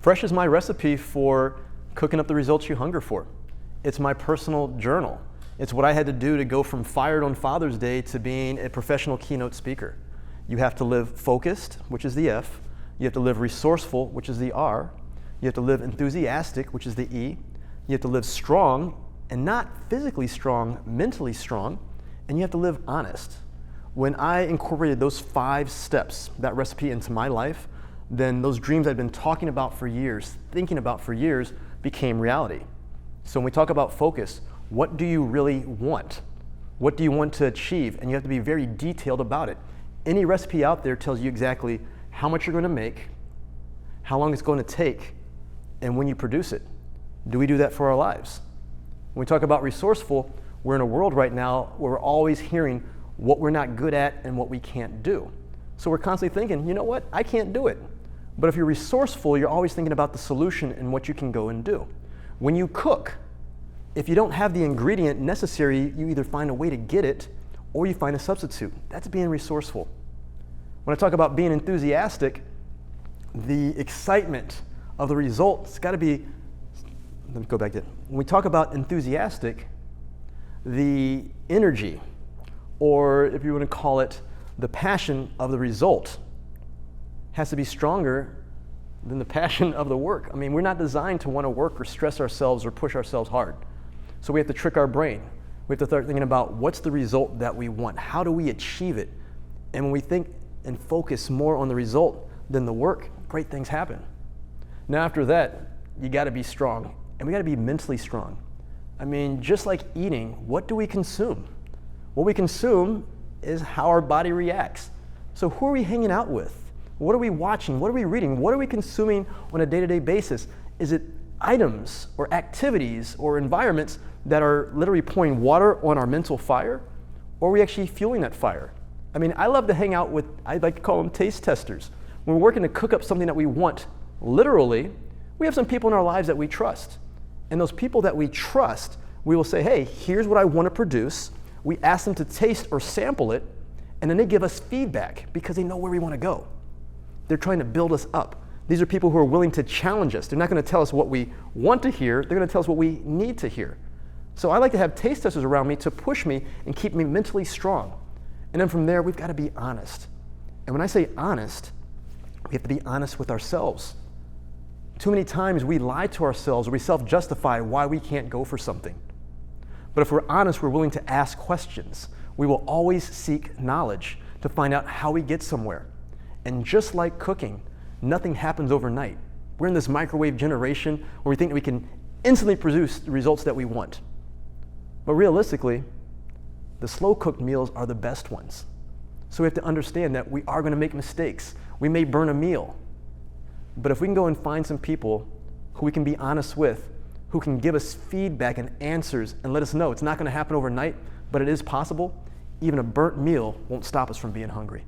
F.R.E.S.H is my recipe for cooking up the results you hunger for. It's my personal journal. It's what I had to do to go from fired on Father's Day to being a professional keynote speaker. You have to live focused, which is the F. You have to live resourceful, which is the R. You have to live enthusiastic, which is the E. You have to live strong, and not physically strong, mentally strong. And you have to live honest. When I incorporated those 5 steps, that recipe, into my life, then those dreams I'd been talking about for years, thinking about for years, became reality. So when we talk about focus, what do you really want? What do you want to achieve? And you have to be very detailed about it. Any recipe out there tells you exactly how much you're going to make, how long it's going to take, and when you produce it. Do we do that for our lives? When we talk about resourceful, we're in a world right now where we're always hearing what we're not good at and what we can't do. So we're constantly thinking, you know what, I can't do it. But if you're resourceful, you're always thinking about the solution and what you can go and do. When you cook, if you don't have the ingredient necessary, you either find a way to get it or you find a substitute. That's being resourceful. When I talk about being enthusiastic, the excitement of the result, it's got to be, let me go back to it. When we talk about enthusiastic, the energy, or if you want to call it the passion of the result, has to be stronger than the passion of the work. I mean, we're not designed to want to work or stress ourselves or push ourselves hard. So we have to trick our brain. We have to start thinking about what's the result that we want? How do we achieve it? And when we think and focus more on the result than the work, great things happen. Now after that, you got to be strong, and we got to be mentally strong. I mean, just like eating, what do we consume? What we consume is how our body reacts. So who are we hanging out with? What are we watching? What are we reading? What are we consuming on a day-to-day basis? Is it items or activities or environments that are literally pouring water on our mental fire? Or are we actually fueling that fire? I mean, I love to hang out with, I like to call them taste testers. When we're working to cook up something that we want, literally, we have some people in our lives that we trust. And those people that we trust, we will say, hey, here's what I want to produce. We ask them to taste or sample it, and then they give us feedback because they know where we want to go. They're trying to build us up. These are people who are willing to challenge us. They're not going to tell us what we want to hear. They're going to tell us what we need to hear. So I like to have taste testers around me to push me and keep me mentally strong. And then from there, we've got to be honest. And when I say honest, we have to be honest with ourselves. Too many times we lie to ourselves or we self-justify why we can't go for something. But if we're honest, we're willing to ask questions. We will always seek knowledge to find out how we get somewhere. And just like cooking, nothing happens overnight. We're in this microwave generation where we think that we can instantly produce the results that we want. But realistically, the slow-cooked meals are the best ones. So we have to understand that we are going to make mistakes. We may burn a meal. But if we can go and find some people who we can be honest with, who can give us feedback and answers and let us know it's not going to happen overnight, but it is possible, even a burnt meal won't stop us from being hungry.